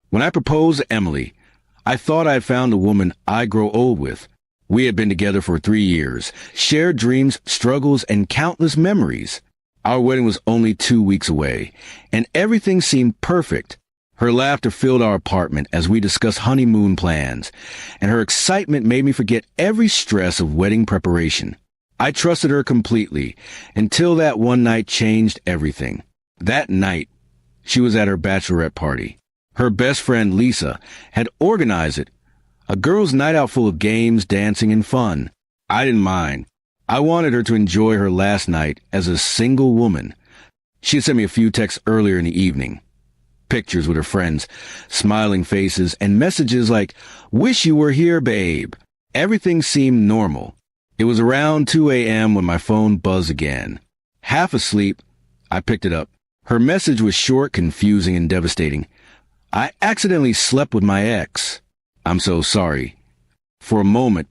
When I proposed to Emily, I thought I had found the woman I'd grow old with. We had been together for 3 years, shared dreams, struggles, and countless memories. Our wedding was only 2 weeks away, and everything seemed perfect. Her laughter filled our apartment as we discussed honeymoon plans, and her excitement made me forget every stress of wedding preparation. I trusted her completely, until that one night changed everything. That night, she was at her bachelorette party. Her best friend, Lisa, had organized it. A girls' night out full of games, dancing, and fun. I didn't mind. I wanted her to enjoy her last night as a single woman. She had sent me a few texts earlier in the evening. Pictures with her friends, smiling faces, and messages like, "Wish you were here, babe." Everything seemed normal. It was around 2 a.m. when my phone buzzed again. Half asleep, I picked it up. Her message was short, confusing, and devastating. "I accidentally slept with my ex. I'm so sorry." For a moment,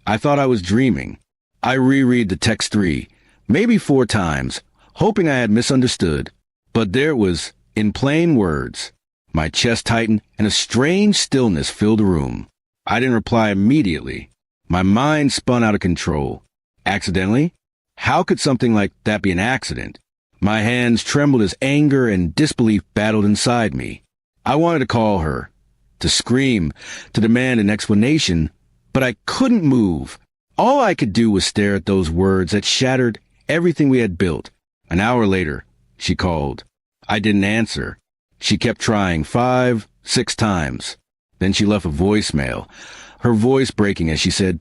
I thought I was dreaming. I reread the text 3, maybe 4 times, hoping I had misunderstood. But there it was, in plain words. My chest tightened, and a strange stillness filled the room. I didn't reply immediately. My mind spun out of control. Accidentally? How could something like that be an accident? My hands trembled as anger and disbelief battled inside me. I wanted to call her, to scream, to demand an explanation, but I couldn't move. All I could do was stare at those words that shattered everything we had built. An hour later, she called. I didn't answer. She kept trying 5, 6 times. Then she left a voicemail, her voice breaking as she said,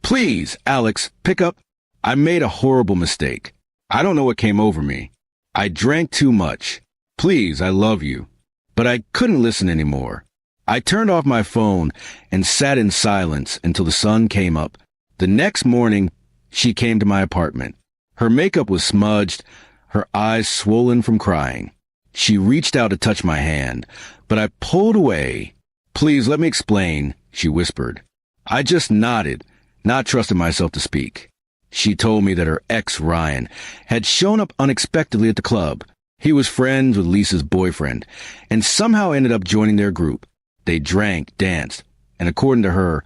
"Please, Alex, pick up. I made a horrible mistake. I don't know what came over me. I drank too much. Please, I love you." But I couldn't listen anymore. I turned off my phone and sat in silence until the sun came up. The next morning, she came to my apartment. Her makeup was smudged, her eyes swollen from crying. She reached out to touch my hand, but I pulled away. "Please, let me explain," she whispered. I just nodded, not trusting myself to speak. She told me that her ex, Ryan, had shown up unexpectedly at the club. He was friends with Lisa's boyfriend, and somehow ended up joining their group. They drank, danced, and according to her,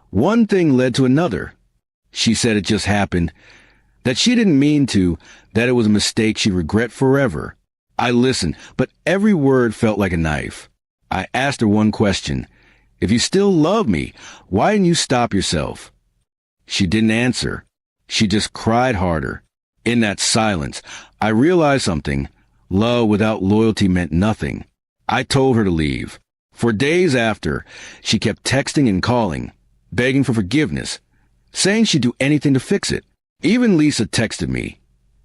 one thing led to another. She said it just happened, that she didn't mean to, that it was a mistake she'd regret forever. I listened, but every word felt like a knife. I asked her one question. "If you still love me, why didn't you stop yourself?" She didn't answer. She just cried harder. In that silence, I realized something. Love without loyalty meant nothing. I told her to leave. For days after, she kept texting and calling, begging for forgiveness, saying she'd do anything to fix it. Even Lisa texted me,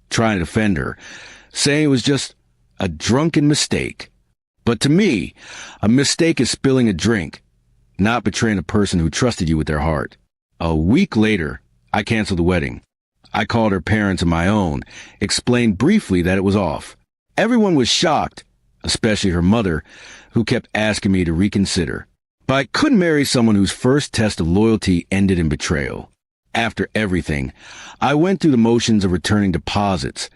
trying to defend her, saying it was just a drunken mistake. But to me, a mistake is spilling a drink, not betraying a person who trusted you with their heart. A week later, I canceled the wedding. I called her parents and my own, explained briefly that it was off. Everyone was shocked, especially her mother, who kept asking me to reconsider. But I couldn't marry someone whose first test of loyalty ended in betrayal. After everything, I went through the motions of returning deposits,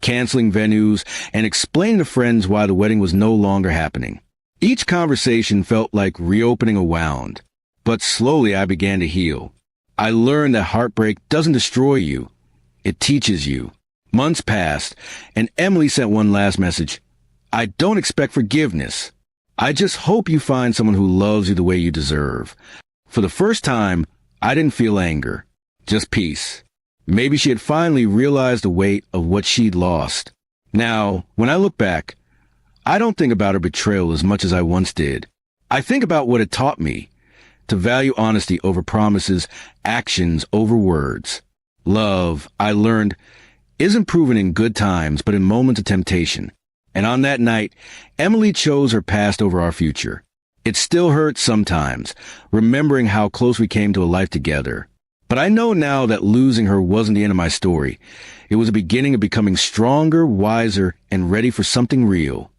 canceling venues, and explaining to friends why the wedding was no longer happening. Each conversation felt like reopening a wound, but slowly I began to heal. I learned that heartbreak doesn't destroy you. It teaches you. Months passed, and Emily sent one last message. "I don't expect forgiveness. I just hope you find someone who loves you the way you deserve." For the first time, I didn't feel anger, just peace. Maybe she had finally realized the weight of what she'd lost. Now, when I look back, I don't think about her betrayal as much as I once did. I think about what it taught me, to value honesty over promises, actions over words. Love, I learned, isn't proven in good times, but in moments of temptation. And on that night, Emily chose her past over our future. It still hurts sometimes, remembering how close we came to a life together. But I know now that losing her wasn't the end of my story. It was the beginning of becoming stronger, wiser, and ready for something real.